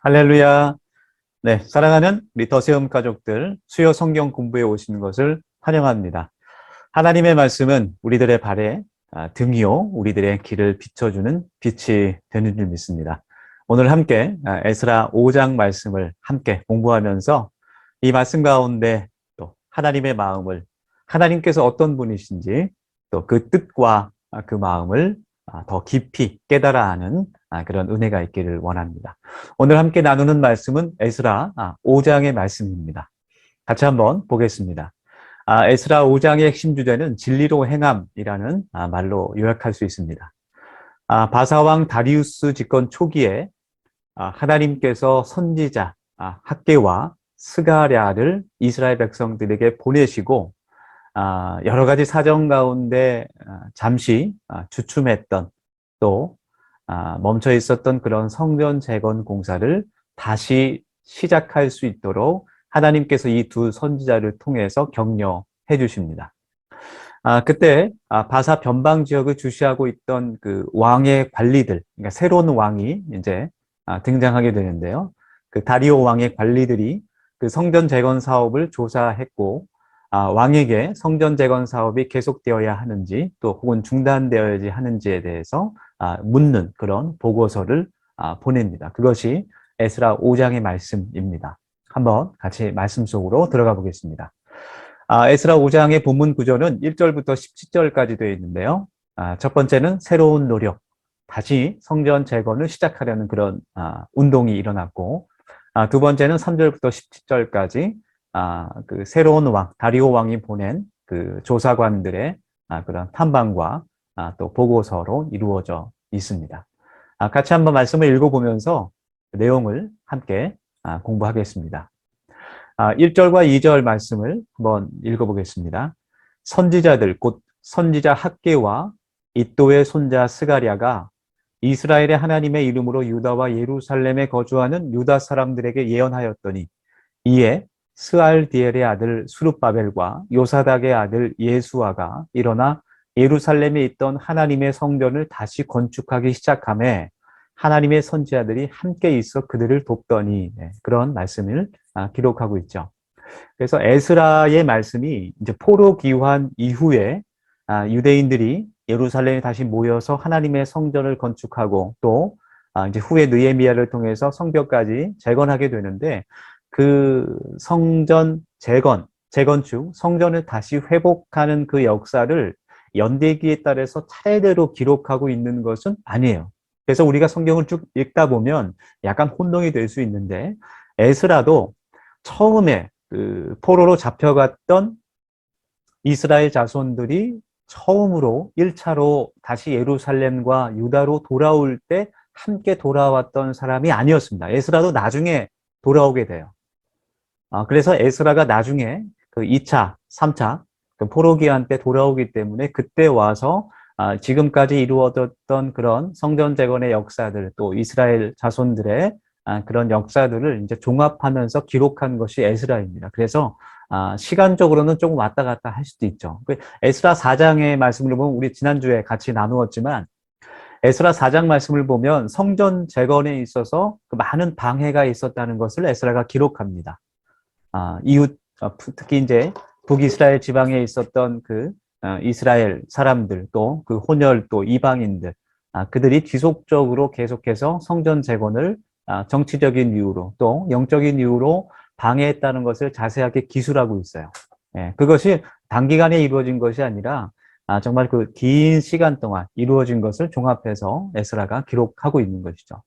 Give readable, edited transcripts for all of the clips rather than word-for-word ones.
할렐루야. 네, 사랑하는 우리 더세움 가족들, 수요 성경 공부에 오신 것을 환영합니다. 하나님의 말씀은 우리들의 발에 등이요, 우리들의 길을 비춰주는 빛이 되는 줄 믿습니다. 오늘 함께 에스라 5장 말씀을 함께 공부하면서 이 말씀 가운데 또 하나님의 마음을, 하나님께서 어떤 분이신지 또 그 뜻과 그 마음을 더 깊이 깨달아 아는 그런 은혜가 있기를 원합니다. 오늘 함께 나누는 말씀은 에스라 5장의 말씀입니다. 같이 한번 보겠습니다. 에스라 5장의 핵심 주제는 진리로 행함이라는 말로 요약할 수 있습니다. 바사왕 다리우스 집권 초기에 하나님께서 선지자 학개와 스가랴를 이스라엘 백성들에게 보내시고 여러 가지 사정 가운데 잠시 주춤했던 또 멈춰 있었던 그런 성전 재건 공사를 다시 시작할 수 있도록 하나님께서 이 두 선지자를 통해서 격려해 주십니다. 그때 바사 변방 지역을 주시하고 있던 그 왕의 관리들, 그러니까 새로운 왕이 이제 등장하게 되는데요. 그 다리오 왕의 관리들이 그 성전 재건 사업을 조사했고 왕에게 성전 재건 사업이 계속되어야 하는지 또 혹은 중단되어야지 하는지에 대해서 묻는 그런 보고서를 보냅니다. 그것이 에스라 5장의 말씀입니다. 한번 같이 말씀 속으로 들어가 보겠습니다. 에스라 5장의 본문 구조는 1절부터 17절까지 되어 있는데요. 첫 번째는 새로운 노력, 다시 성전 재건을 시작하려는 그런 운동이 일어났고, 두 번째는 3절부터 17절까지 그 새로운 왕, 다리오 왕이 보낸 그 조사관들의 그런 탐방과 또 보고서로 이루어져 있습니다. 같이 한번 말씀을 읽어보면서 내용을 함께 공부하겠습니다. 1절과 2절 말씀을 한번 읽어보겠습니다. 선지자들, 곧 선지자 학개와 이도의 손자 스가랴가 이스라엘의 하나님의 이름으로 유다와 예루살렘에 거주하는 유다 사람들에게 예언하였더니 이에 스알디엘의 아들 수룹바벨과 요사닥의 아들 예수아가 일어나 예루살렘에 있던 하나님의 성전을 다시 건축하기 시작하며 하나님의 선지자들이 함께 있어 그들을 돕더니 그런 말씀을 기록하고 있죠. 그래서 에스라의 말씀이 이제 포로 기환 이후에 유대인들이 예루살렘에 다시 모여서 하나님의 성전을 건축하고 또 이제 후에 느헤미야를 통해서 성벽까지 재건하게 되는데 그 성전 재건축, 성전을 다시 회복하는 그 역사를 연대기에 따라서 차례대로 기록하고 있는 것은 아니에요. 그래서 우리가 성경을 쭉 읽다 보면 약간 혼동이 될 수 있는데 에스라도 처음에 그 포로로 잡혀갔던 이스라엘 자손들이 처음으로 1차로 다시 예루살렘과 유다로 돌아올 때 함께 돌아왔던 사람이 아니었습니다. 에스라도 나중에 돌아오게 돼요. 그래서 에스라가 나중에 그 2차, 3차 그 포로기한 때 돌아오기 때문에 그때 와서 지금까지 이루어졌던 그런 성전 재건의 역사들 또 이스라엘 자손들의 그런 역사들을 이제 종합하면서 기록한 것이 에스라입니다. 그래서 시간적으로는 조금 왔다 갔다 할 수도 있죠. 에스라 4장의 말씀을 보면 우리 지난주에 같이 나누었지만 에스라 4장 말씀을 보면 성전 재건에 있어서 그 많은 방해가 있었다는 것을 에스라가 기록합니다. 이웃, 특히 이제 북이스라엘 지방에 있었던 그 이스라엘 사람들 또 그 혼혈 또 이방인들 그들이 지속적으로 계속해서 성전 재건을 정치적인 이유로 또 영적인 이유로 방해했다는 것을 자세하게 기술하고 있어요. 그것이 단기간에 이루어진 것이 아니라 정말 그 긴 시간 동안 이루어진 것을 종합해서 에스라가 기록하고 있는 것이죠.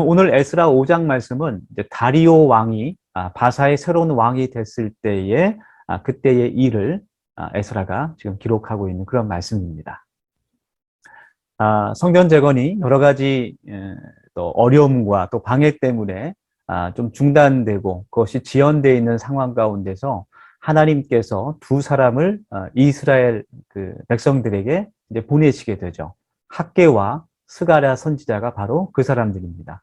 오늘 에스라 5장 말씀은 이제 다리오 왕이 바사의 새로운 왕이 됐을 때의 그때의 일을 에스라가 지금 기록하고 있는 그런 말씀입니다. 성전 재건이 여러 가지 또 어려움과 또 방해 때문에 좀 중단되고 그것이 지연되어 있는 상황 가운데서 하나님께서 두 사람을 이스라엘 그 백성들에게 이제 보내시게 되죠. 학개와 스가랴 선지자가 바로 그 사람들입니다.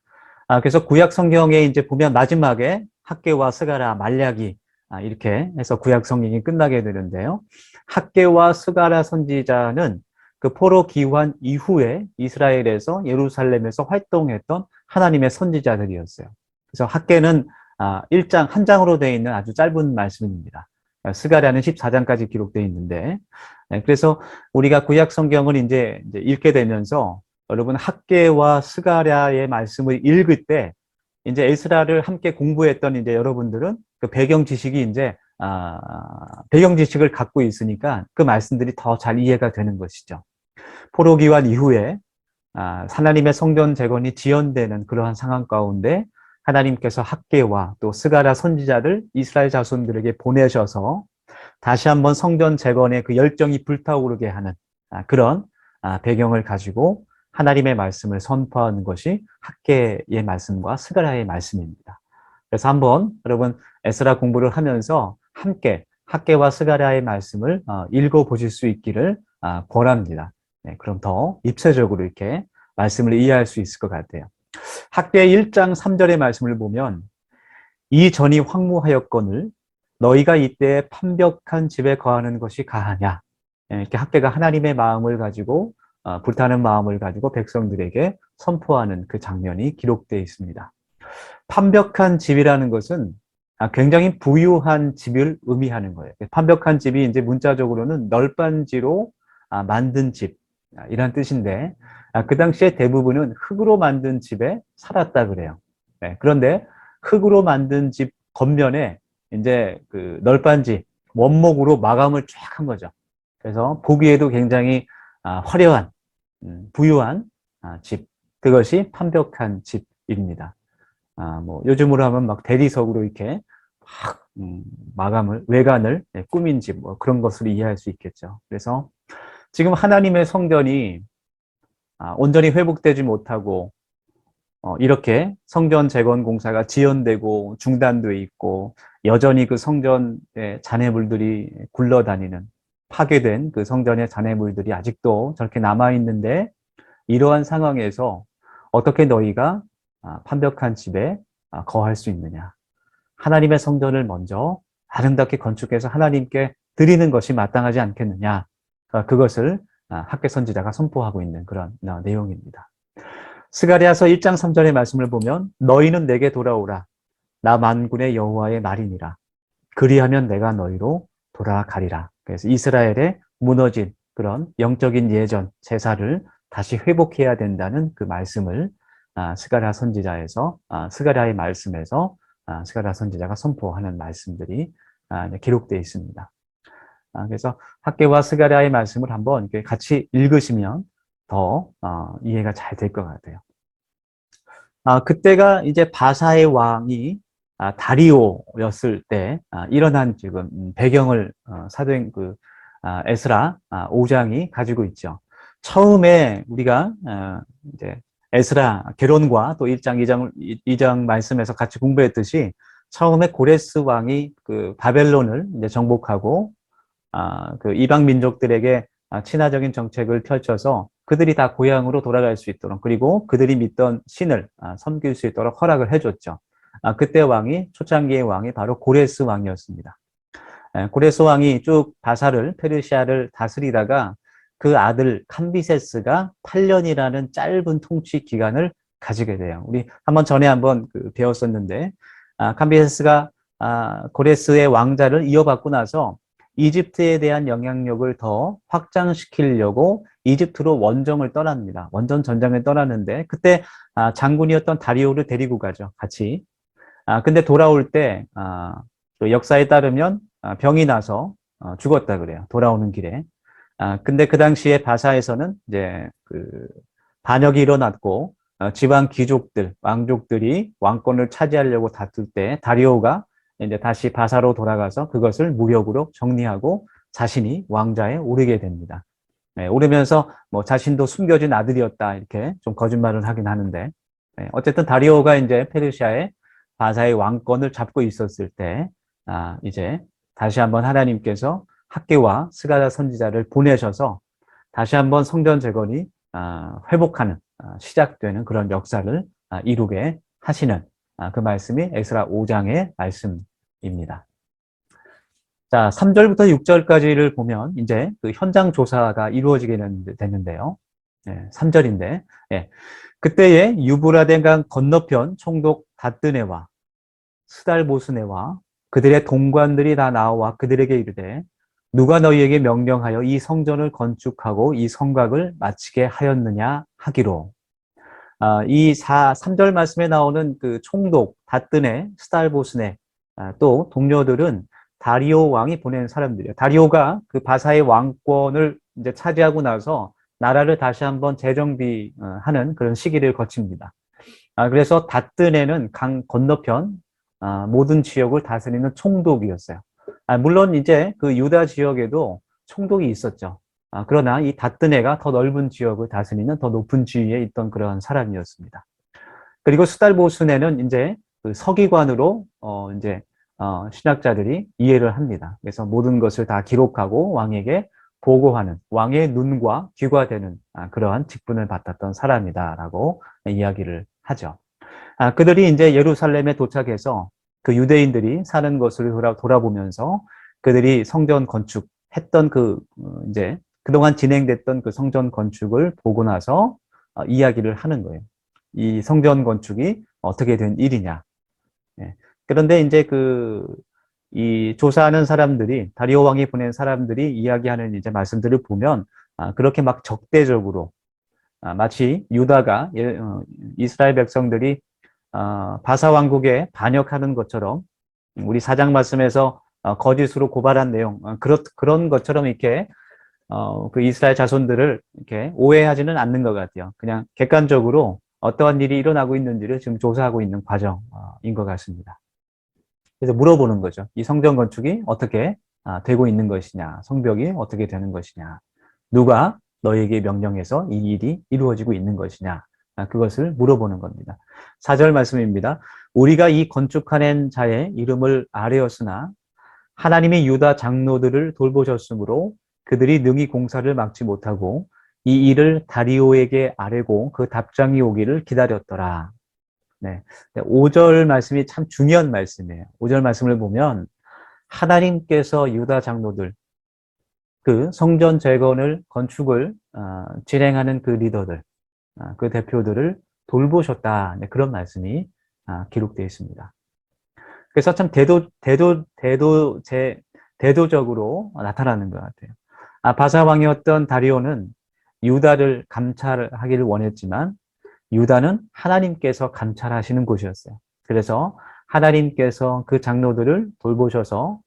그래서 구약 성경에 이제 보면 마지막에 학개와 스가랴 말라기 이렇게 해서 구약 성경이 끝나게 되는데요. 학개와 스가랴 선지자는 그 포로 기환 이후에 이스라엘에서 예루살렘에서 활동했던 하나님의 선지자들이었어요. 그래서 학계는 1장, 한 장으로 되어 있는 아주 짧은 말씀입니다. 스가랴는 14장까지 기록되어 있는데, 그래서 우리가 구약 성경을 이제 읽게 되면서 여러분 학계와 스가랴의 말씀을 읽을 때 이제 에스라를 함께 공부했던 이제 여러분들은 그 배경 지식이 이제 배경 지식을 갖고 있으니까 그 말씀들이 더 잘 이해가 되는 것이죠. 포로기환 이후에 하나님의 성전 재건이 지연되는 그러한 상황 가운데 하나님께서 학계와 또 스가랴 선지자를 이스라엘 자손들에게 보내셔서 다시 한번 성전 재건의 그 열정이 불타오르게 하는 그런 배경을 가지고 하나님의 말씀을 선포하는 것이 학계의 말씀과 스가랴의 말씀입니다. 그래서 한번 여러분 에스라 공부를 하면서 함께 학계와 스가랴의 말씀을 읽어보실 수 있기를 권합니다. 네, 그럼 더 입체적으로 이렇게 말씀을 이해할 수 있을 것 같아요. 학계 1장 3절의 말씀을 보면 이 전이 황무하였거늘 너희가 이때 판벽한 집에 거하는 것이 가하냐. 이렇게 학계가 하나님의 마음을 가지고 불타는 마음을 가지고 백성들에게 선포하는 그 장면이 기록되어 있습니다. 판벽한 집이라는 것은 굉장히 부유한 집을 의미하는 거예요. 판벽한 집이 이제 문자적으로는 널빤지로 만든 집 이란 뜻인데 그 당시에 대부분은 흙으로 만든 집에 살았다 그래요. 네, 그런데 흙으로 만든 집 겉면에 이제 그 널빤지 원목으로 마감을 쫙 한 거죠. 그래서 보기에도 굉장히 화려한 부유한 집 그것이 판벽한 집입니다. 뭐 요즘으로 하면 막 대리석으로 이렇게 막 마감을 외관을 꾸민 집 뭐 그런 것을 이해할 수 있겠죠. 그래서 지금 하나님의 성전이 온전히 회복되지 못하고 이렇게 성전 재건 공사가 지연되고 중단돼 있고 여전히 그 성전의 잔해물들이 굴러다니는 파괴된 그 성전의 잔해물들이 아직도 저렇게 남아 있는데 이러한 상황에서 어떻게 너희가 판벽한 집에 거할 수 있느냐? 하나님의 성전을 먼저 아름답게 건축해서 하나님께 드리는 것이 마땅하지 않겠느냐? 그것을 학계 선지자가 선포하고 있는 그런 내용입니다. 스가랴서 1장 3절의 말씀을 보면 너희는 내게 돌아오라. 나 만군의 여호와의 말이니라. 그리하면 내가 너희로 돌아가리라. 그래서 이스라엘의 무너진 그런 영적인 예전, 제사를 다시 회복해야 된다는 그 말씀을 스가랴 선지자에서 스가랴의 말씀에서 스가랴 선지자가 선포하는 말씀들이 기록되어 있습니다. 그래서 학계와 스가랴의 말씀을 한번 같이 읽으시면 더 이해가 잘 될 것 같아요. 그때가 이제 바사의 왕이 다리오였을 때 일어난 지금 배경을 사도행 에스라 5장이 가지고 있죠. 처음에 우리가 이제 에스라 결론과 또 1장, 2장 말씀에서 같이 공부했듯이 처음에 고레스 왕이 그 바벨론을 이제 정복하고 그 이방 민족들에게 친화적인 정책을 펼쳐서 그들이 다 고향으로 돌아갈 수 있도록 그리고 그들이 믿던 신을 섬길 수 있도록 허락을 해줬죠. 그때 왕이 초창기의 왕이 바로 고레스 왕이었습니다. 고레스 왕이 쭉 바사를 페르시아를 다스리다가 그 아들 캄비세스가 8년이라는 짧은 통치 기간을 가지게 돼요. 우리 한번 배웠었는데 캄비세스가 고레스의 왕자를 이어받고 나서 이집트에 대한 영향력을 더 확장시키려고 이집트로 원정을 떠납니다. 원전 전장을 떠나는데 그때 장군이었던 다리오를 데리고 가죠. 같이. 근데 돌아올 때 또 역사에 따르면 병이 나서 죽었다 그래요. 돌아오는 길에. 근데 그 당시에 바사에서는 이제 그 반역이 일어났고 지방 귀족들, 왕족들이 왕권을 차지하려고 다툴 때 다리오가 이제 다시 바사로 돌아가서 그것을 무력으로 정리하고 자신이 왕좌에 오르게 됩니다. 네, 오르면서 뭐 자신도 숨겨진 아들이었다 이렇게 좀 거짓말을 하긴 하는데 어쨌든 다리오가 이제 페르시아의 바사의 왕권을 잡고 있었을 때 이제 다시 한번 하나님께서 학계와 스가랴 선지자를 보내셔서 다시 한번 성전 재건이 회복하는 시작되는 그런 역사를 이루게 하시는 그 말씀이 에스라 5장의 말씀입니다. 자, 3절부터 6절까지를 보면 이제 그 현장 조사가 이루어지게 되는데요. 3절인데, 그때에 유브라데강 건너편 총독 다뜨네와 스달보스네와 그들의 동관들이 다 나와 그들에게 이르되 누가 너희에게 명령하여 이 성전을 건축하고 이 성곽을 마치게 하였느냐 하기로. 이 3절 말씀에 나오는 그 총독, 다뜨네, 스달보스네, 또 동료들은 다리오 왕이 보낸 사람들이에요. 다리오가 그 바사의 왕권을 이제 차지하고 나서 나라를 다시 한번 재정비하는 그런 시기를 거칩니다. 그래서 다뜨네는 강 건너편 모든 지역을 다스리는 총독이었어요. 물론 이제 그 유다 지역에도 총독이 있었죠. 그러나 이 다뜨네가 더 넓은 지역을 다스리는 더 높은 지위에 있던 그러한 사람이었습니다. 그리고 스달보스네는 이제 그 서기관으로 이제 신학자들이 이해를 합니다. 그래서 모든 것을 다 기록하고 왕에게 보고하는 왕의 눈과 귀가 되는 그러한 직분을 맡았던 사람이다라고 이야기를 하죠. 그들이 이제 예루살렘에 도착해서 그 유대인들이 사는 것을 돌아보면서 그들이 성전 건축했던 이제 그동안 진행됐던 그 성전 건축을 보고 나서 이야기를 하는 거예요. 이 성전 건축이 어떻게 된 일이냐. 예. 그런데 이제 이 조사하는 사람들이, 다리오 왕이 보낸 사람들이 이야기하는 이제 말씀들을 보면, 그렇게 막 적대적으로, 마치 유다가, 이스라엘 백성들이, 바사 왕국에 반역하는 것처럼, 우리 사장 말씀에서 거짓으로 고발한 내용, 그런 것처럼 이렇게, 그 이스라엘 자손들을 이렇게 오해하지는 않는 것 같아요. 그냥 객관적으로 어떠한 일이 일어나고 있는지를 지금 조사하고 있는 과정인 것 같습니다. 그래서 물어보는 거죠. 이 성전 건축이 어떻게 되고 있는 것이냐, 성벽이 어떻게 되는 것이냐, 누가 너에게 명령해서 이 일이 이루어지고 있는 것이냐, 그것을 물어보는 겁니다. 4절 말씀입니다. 우리가 이 건축하는 자의 이름을 아뢰었으나 하나님이 유다 장로들을 돌보셨으므로 그들이 능히 공사를 막지 못하고 이 일을 다리오에게 아뢰고 그 답장이 오기를 기다렸더라. 네. 5절 말씀이 참 중요한 말씀이에요. 5절 말씀을 보면 하나님께서 유다 장로들, 그 성전 재건을 건축을 진행하는 그 리더들, 그 대표들을 돌보셨다. 네, 그런 말씀이 기록되어 있습니다. 그래서 참 대도적으로 나타나는 것 같아요. 바사 왕이었던 다리오는 유다를 감찰하기를 원했지만 유다는 하나님께서 감찰하시는 곳이었어요. 그래서 하나님께서 그 장로들을 돌보셔서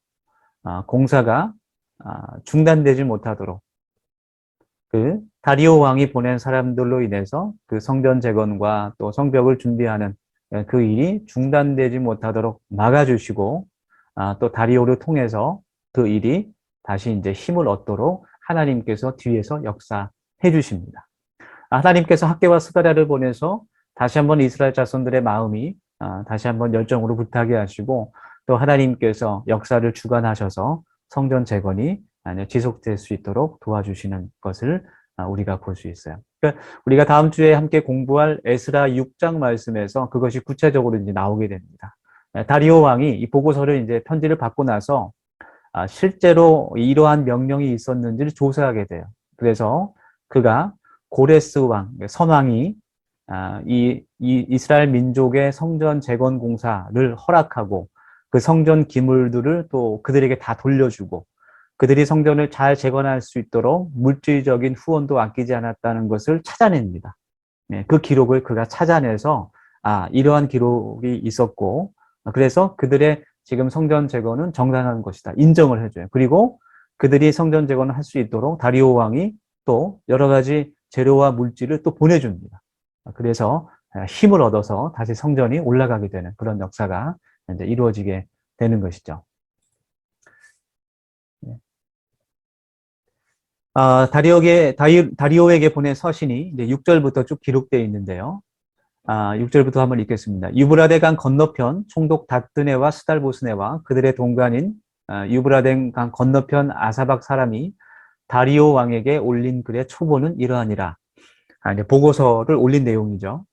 공사가 중단되지 못하도록 그 다리오 왕이 보낸 사람들로 인해서 그 성전 재건과 또 성벽을 준비하는 그 일이 중단되지 못하도록 막아주시고 또 다리오를 통해서 그 일이 다시 이제 힘을 얻도록 하나님께서 뒤에서 역사해 주십니다. 하나님께서 학개와 스가랴를 보내서 다시 한번 이스라엘 자손들의 마음이 다시 한번 열정으로 불타게 하시고 또 하나님께서 역사를 주관하셔서 성전 재건이 지속될 수 있도록 도와주시는 것을 우리가 볼 수 있어요. 그러니까 우리가 다음 주에 함께 공부할 에스라 6장 말씀에서 그것이 구체적으로 이제 나오게 됩니다. 다리오 왕이 이 보고서를 이제 편지를 받고 나서 실제로 이러한 명령이 있었는지를 조사하게 돼요. 그래서 그가 고레스 왕, 선왕이 이 이스라엘 민족의 성전 재건 공사를 허락하고 그 성전 기물들을 또 그들에게 다 돌려주고 그들이 성전을 잘 재건할 수 있도록 물질적인 후원도 아끼지 않았다는 것을 찾아냅니다. 네, 그 기록을 그가 찾아내서 이러한 기록이 있었고 그래서 그들의 지금 성전 재건은 정당한 것이다. 인정을 해줘요. 그리고 그들이 성전 재건을 할 수 있도록 다리오 왕이 또 여러 가지 재료와 물질을 또 보내줍니다. 그래서 힘을 얻어서 다시 성전이 올라가게 되는 그런 역사가 이제 이루어지게 되는 것이죠. 다리오에게 보낸 서신이 이제 6절부터 쭉 기록되어 있는데요. 6절부터 한번 읽겠습니다. 유브라데 강 건너편 총독 다뜨네와 스달보스네와 그들의 동관인 유브라데 강 건너편 아사박 사람이 다리오 왕에게 올린 글의 초보는 이러하니라. 이제 보고서를 올린 내용이죠.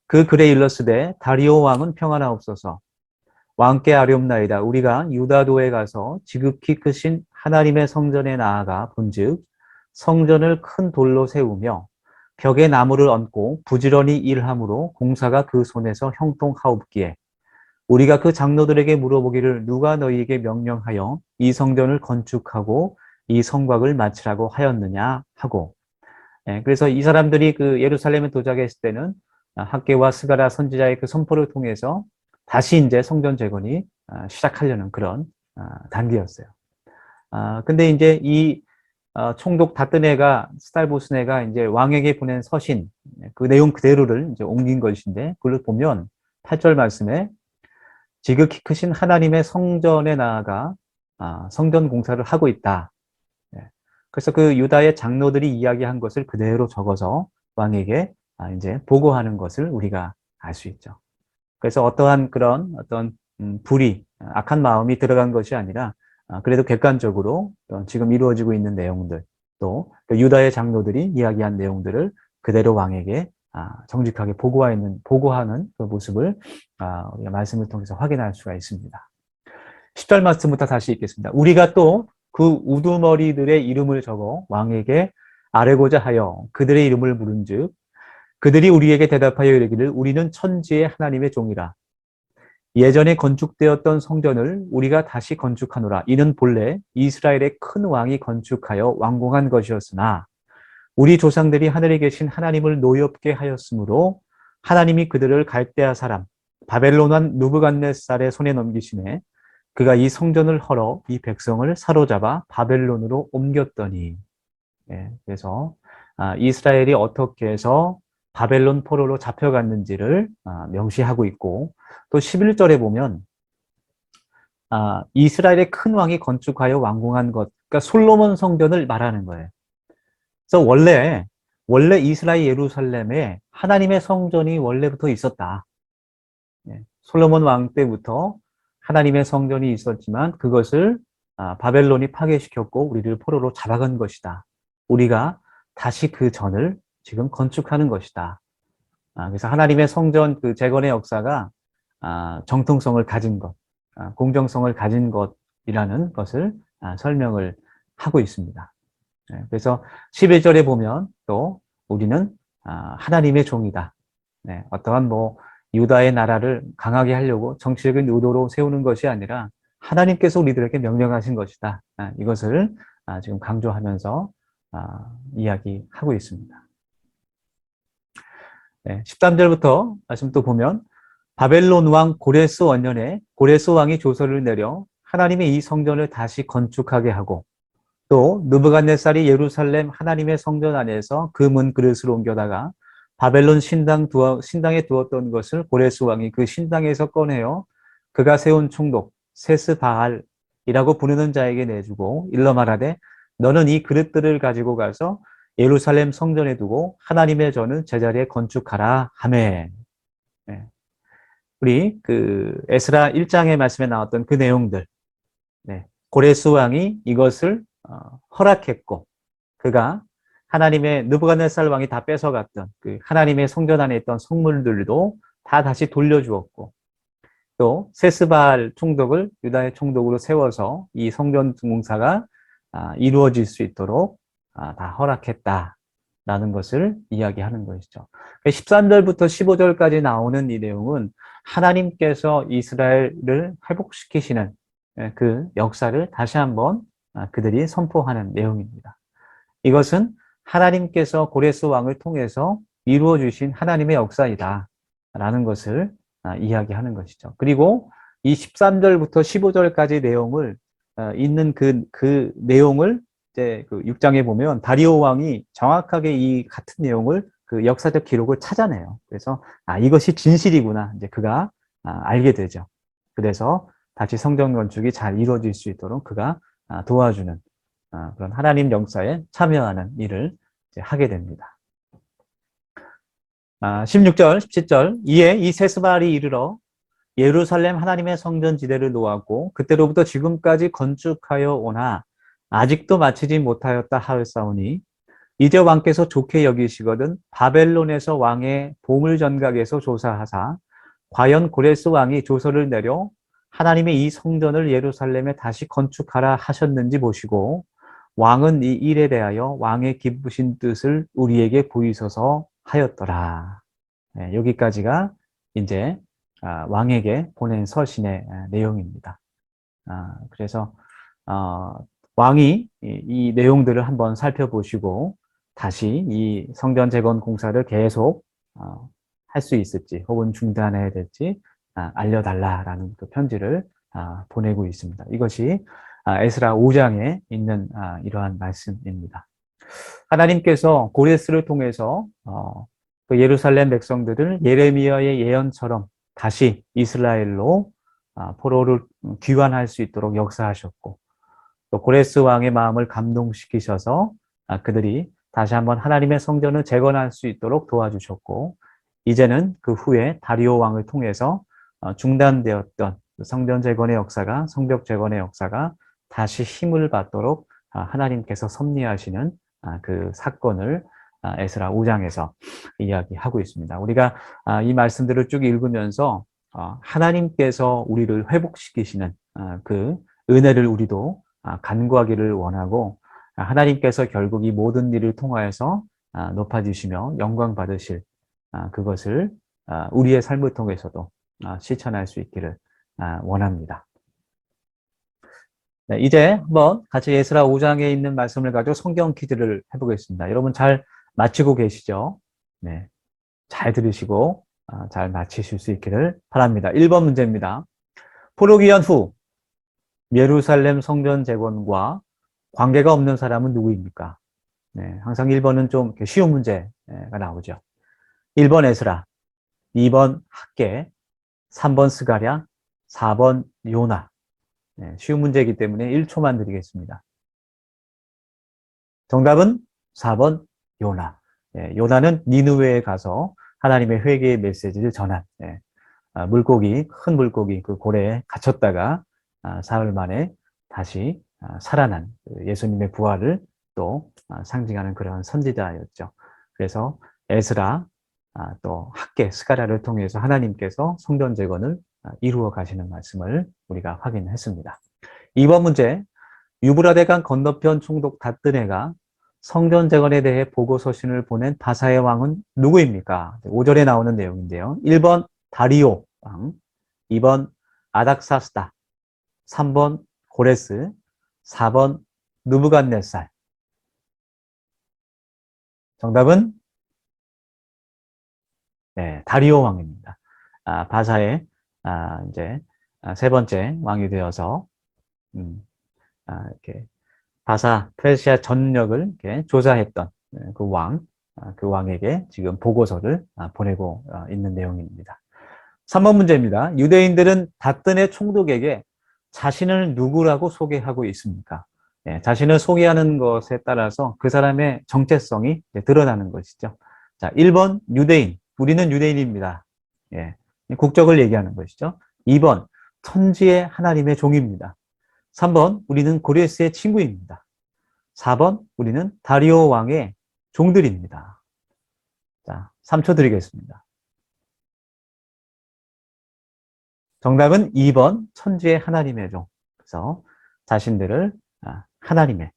그 글에 일렀으되 다리오 왕은 평안하옵소서. 왕께 아뢰옵나이다. 우리가 유다도에 가서 지극히 크신 하나님의 성전에 나아가 본즉 성전을 큰 돌로 세우며 벽에 나무를 얹고 부지런히 일함으로 공사가 그 손에서 형통하옵기에 우리가 그 장로들에게 물어보기를 누가 너희에게 명령하여 이 성전을 건축하고 이 성곽을 마치라고 하였느냐 하고, 그래서 이 사람들이 그 예루살렘에 도착했을 때는 학개와 스가랴 선지자의 그 선포를 통해서 다시 이제 성전 재건이 시작하려는 그런 단계였어요. 근데 이제 이 총독 다뜨네가 스달보스네가 이제 왕에게 보낸 서신 그 내용 그대로를 이제 옮긴 것인데, 그걸 보면 8절 말씀에 지극히 크신 하나님의 성전에 나아가 성전 공사를 하고 있다. 그래서 그 유다의 장로들이 이야기한 것을 그대로 적어서 왕에게 이제 보고하는 것을 우리가 알 수 있죠. 그래서 어떠한 그런 어떤 불의, 악한 마음이 들어간 것이 아니라 그래도 객관적으로 지금 이루어지고 있는 내용들, 또 유다의 장로들이 이야기한 내용들을 그대로 왕에게 정직하게 보고하는 그 모습을 우리가 말씀을 통해서 확인할 수가 있습니다. 10절 말씀부터 다시 읽겠습니다. 우리가 또 그 우두머리들의 이름을 적어 왕에게 아뢰고자 하여 그들의 이름을 물은즉 그들이 우리에게 대답하여 이르기를 우리는 천지의 하나님의 종이라. 예전에 건축되었던 성전을 우리가 다시 건축하노라. 이는 본래 이스라엘의 큰 왕이 건축하여 완공한 것이었으나 우리 조상들이 하늘에 계신 하나님을 노엽게 하였으므로 하나님이 그들을 갈대아 사람 바벨론 왕 느부갓네살의 손에 넘기심에 그가 이 성전을 헐어 이 백성을 사로잡아 바벨론으로 옮겼더니. 그래서 이스라엘이 어떻게 해서 바벨론 포로로 잡혀갔는지를 명시하고 있고, 또 11절에 보면 이스라엘의 큰 왕이 건축하여 완공한 것, 그러니까 솔로몬 성전을 말하는 거예요. 그래서 원래 이스라엘 예루살렘에 하나님의 성전이 원래부터 있었다. 솔로몬 왕 때부터 하나님의 성전이 있었지만 그것을 바벨론이 파괴시켰고 우리를 포로로 잡아간 것이다. 우리가 다시 그 전을 지금 건축하는 것이다. 그래서 하나님의 성전 그 재건의 역사가 정통성을 가진 것, 공정성을 가진 것이라는 것을 설명을 하고 있습니다. 그래서 11절에 보면 또 우리는 하나님의 종이다. 어떠한 유다의 나라를 강하게 하려고 정치적인 의도로 세우는 것이 아니라 하나님께서 우리들에게 명령하신 것이다. 이것을 지금 강조하면서 이야기하고 있습니다. 13절부터 말씀 또 보면 바벨론 왕 고레스 원년에 고레스 왕이 조서를 내려 하나님의 이 성전을 다시 건축하게 하고 또 느부갓네살이 예루살렘 하나님의 성전 안에서 금은 그릇을 옮겨다가 바벨론 신당에 두었던 것을 고레스 왕이 그 신당에서 꺼내어 그가 세운 총독 세스바알이라고 부르는 자에게 내주고 일러 말하되 너는 이 그릇들을 가지고 가서 예루살렘 성전에 두고 하나님의 전을 제자리에 건축하라 하매. 우리 그 에스라 1장의 말씀에 나왔던 그 내용들, 고레스 왕이 이것을 허락했고 그가 하나님의 느부갓네살 왕이 다 뺏어갔던 그 하나님의 성전 안에 있던 성물들도 다 다시 돌려주었고 또 세스바알 총독을 유다의 총독으로 세워서 이 성전 공사가 이루어질 수 있도록 다 허락했다라는 것을 이야기하는 것이죠. 13절부터 15절까지 나오는 이 내용은 하나님께서 이스라엘을 회복시키시는 그 역사를 다시 한번 그들이 선포하는 내용입니다. 이것은 하나님께서 고레스 왕을 통해서 이루어 주신 하나님의 역사이다 라는 것을 이야기하는 것이죠. 그리고 이 13절부터 15절까지 내용을 있는 그 내용을 이제 그 6장에 보면 다리오 왕이 정확하게 이 같은 내용을 그 역사적 기록을 찾아내요. 그래서 이것이 진실이구나 이제 그가 알게 되죠. 그래서 다시 성전 건축이 잘 이루어질 수 있도록 그가 도와주는 그런 하나님 역사에 참여하는 일을 이제 하게 됩니다. 16절, 17절 이에 이 세스바알이 이르러 예루살렘 하나님의 성전 지대를 놓았고 그때로부터 지금까지 건축하여 오나 아직도 마치지 못하였다 하였사오니 이제 왕께서 좋게 여기시거든 바벨론에서 왕의 보물전각에서 조사하사 과연 고레스 왕이 조서를 내려 하나님의 이 성전을 예루살렘에 다시 건축하라 하셨는지 보시고 왕은 이 일에 대하여 왕의 기쁘신 뜻을 우리에게 보이소서 하였더라. 여기까지가 이제 왕에게 보낸 서신의 내용입니다. 그래서 왕이 이 내용들을 한번 살펴보시고 다시 이 성전 재건 공사를 계속 할 수 있을지 혹은 중단해야 될지 알려달라라는 그 편지를 보내고 있습니다. 이것이 에스라 5장에 있는 이러한 말씀입니다. 하나님께서 고레스를 통해서 그 예루살렘 백성들을 예레미야의 예언처럼 다시 이스라엘로 포로를 귀환할 수 있도록 역사하셨고 또 고레스 왕의 마음을 감동시키셔서 그들이 다시 한번 하나님의 성전을 재건할 수 있도록 도와주셨고 이제는 그 후에 다리오 왕을 통해서 중단되었던 성전 재건의 역사가 성벽 재건의 역사가 다시 힘을 받도록 하나님께서 섭리하시는 그 사건을 에스라 5장에서 이야기하고 있습니다. 우리가 이 말씀들을 쭉 읽으면서 하나님께서 우리를 회복시키시는 그 은혜를 우리도 간구하기를 원하고 하나님께서 결국 이 모든 일을 통하여서 높아지시며 영광 받으실 그것을 우리의 삶을 통해서도 실천할 수 있기를 원합니다. 네, 이제 한번 같이 에스라 5장에 있는 말씀을 가지고 성경 퀴즈를 해보겠습니다. 여러분 잘 맞히고 계시죠? 네, 잘 들으시고 잘 맞히실 수 있기를 바랍니다. 1번 문제입니다. 포로기한 후 예루살렘 성전 재건과 관계가 없는 사람은 누구입니까? 네, 항상 1번은 좀 쉬운 문제가 나오죠. 1번 에스라, 2번 학개, 3번 스가랴, 4번 요나. 네, 쉬운 문제이기 때문에 1초만 드리겠습니다. 정답은 4번 요나. 네, 요나는 니느웨에 가서 하나님의 회개의 메시지를 전한 물고기, 큰 물고기 그 고래에 갇혔다가 사흘 만에 다시 살아난 예수님의 부활을 또 상징하는 그런 선지자였죠. 그래서 에스라 또 학개, 스가랴를 통해서 하나님께서 성전 재건을 이루어 가시는 말씀을 우리가 확인했습니다. 2번 문제, 유브라데강 건너편 총독 다뜨네가 성전 재건에 대해 보고서신을 보낸 바사의 왕은 누구입니까? 5절에 나오는 내용인데요. 1번 다리오 왕, 2번 아닥사스다, 3번 고레스, 4번 느부갓네살. 정답은 다리오 왕입니다. 바사의 이제 세 번째 왕이 되어서 이렇게 바사 페르시아 전역을 이렇게 조사했던 그 왕, 그 왕에게 지금 보고서를 보내고 있는 내용입니다. 3번 문제입니다. 유대인들은 다뜨네 총독에게 자신을 누구라고 소개하고 있습니까? 자신을 소개하는 것에 따라서 그 사람의 정체성이 드러나는 것이죠. 자, 1번 유대인, 우리는 유대인입니다. 국적을 얘기하는 것이죠. 2번 천지의 하나님의 종입니다. 3번 우리는 고레스의 친구입니다. 4번 우리는 다리오 왕의 종들입니다. 자, 3초 드리겠습니다. 정답은 2번 천지의 하나님의 종. 그래서 자신들을 하나님의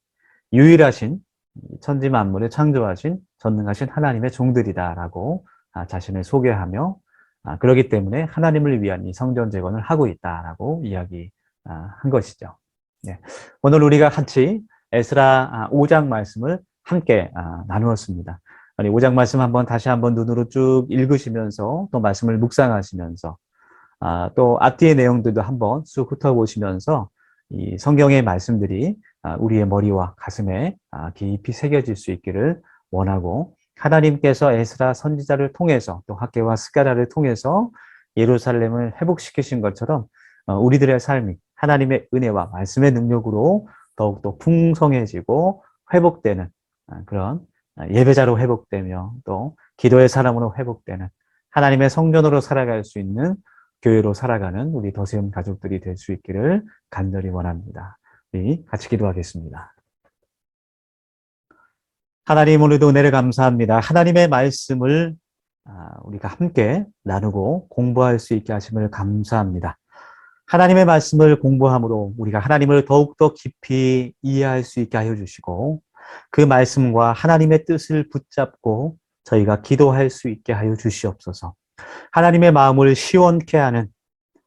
유일하신 천지 만물을 창조하신 전능하신 하나님의 종들이다라고 자신을 소개하며 그렇기 때문에 하나님을 위한 이 성전 재건을 하고 있다라고 이야기한 것이죠. 네. 오늘 우리가 같이 에스라 5장 말씀을 함께 나누었습니다. 5장 말씀 다시 한번 눈으로 쭉 읽으시면서 또 말씀을 묵상하시면서 또 앞뒤의 내용들도 한번 쑥 훑어보시면서 이 성경의 말씀들이 우리의 머리와 가슴에 깊이 새겨질 수 있기를 원하고 하나님께서 에스라 선지자를 통해서 또 학개와 스가랴를 통해서 예루살렘을 회복시키신 것처럼 우리들의 삶이 하나님의 은혜와 말씀의 능력으로 더욱더 풍성해지고 회복되는 그런 예배자로 회복되며 또 기도의 사람으로 회복되는 하나님의 성전으로 살아갈 수 있는 교회로 살아가는 우리 더세움 가족들이 될 수 있기를 간절히 원합니다. 우리 같이 기도하겠습니다. 하나님, 오늘도 은혜를 감사합니다. 하나님의 말씀을 우리가 함께 나누고 공부할 수 있게 하심을 감사합니다. 하나님의 말씀을 공부함으로 우리가 하나님을 더욱더 깊이 이해할 수 있게 하여 주시고 그 말씀과 하나님의 뜻을 붙잡고 저희가 기도할 수 있게 하여 주시옵소서. 하나님의 마음을 시원케 하는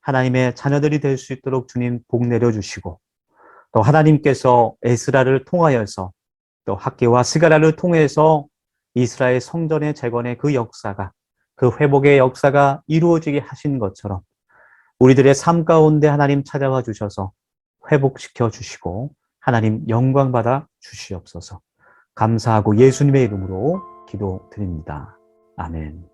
하나님의 자녀들이 될 수 있도록 주님 복 내려주시고, 또 하나님께서 에스라를 통하여서 또 학기와 스가랴를 통해서 이스라엘 성전의 재건의 그 역사가, 그 회복의 역사가 이루어지게 하신 것처럼 우리들의 삶 가운데 하나님 찾아와 주셔서 회복시켜 주시고 하나님 영광 받아 주시옵소서. 감사하고 예수님의 이름으로 기도드립니다. 아멘.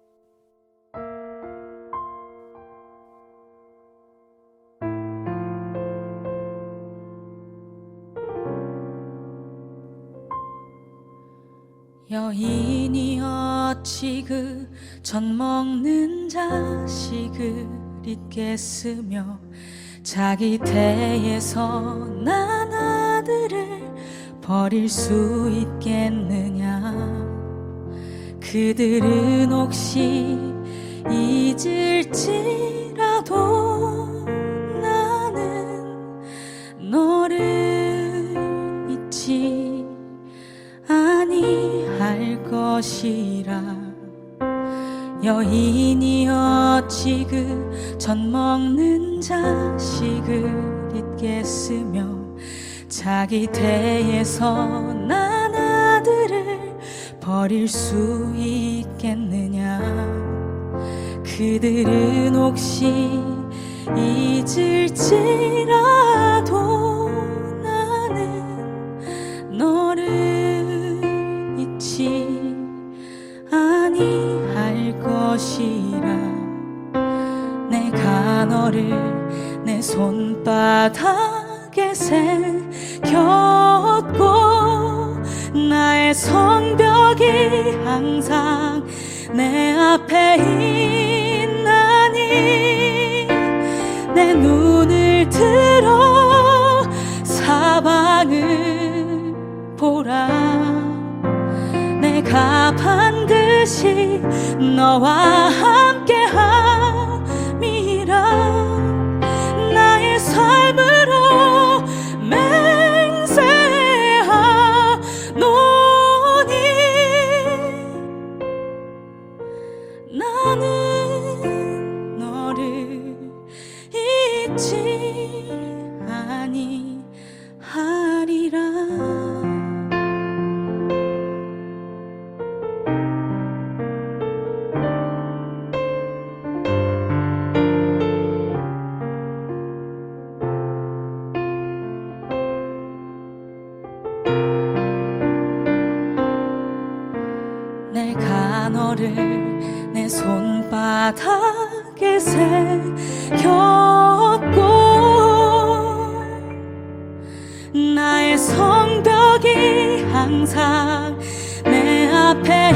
여인이 어찌 그 젖 먹는 자식을 잊겠으며 자기 태에서 난 아들을 버릴 수 있겠느냐. 그들은 혹시 잊을지라도 나는 너를 잊지 아니할 것이라. 여인이 어찌 그 젖 먹는 자식을 잊겠으며 자기 태에서 난 아들을 버릴 수 있겠느냐. 그들은 혹시 잊을지라도 나는 너를 잊지 아니할 것이라. 내가 너를 내 손바닥에 새겼고 나의 성벽이 항상 내 앞에 있나니 내 눈을 들어 사방을 보라. 내가 반드시 너와 함께함이라. 나의 삶으로 맹세하노니 나는 너를 잊지 아니하리라. 내가 너를 내 손바닥에 새겼고 나의 성벽이 항상 내 앞에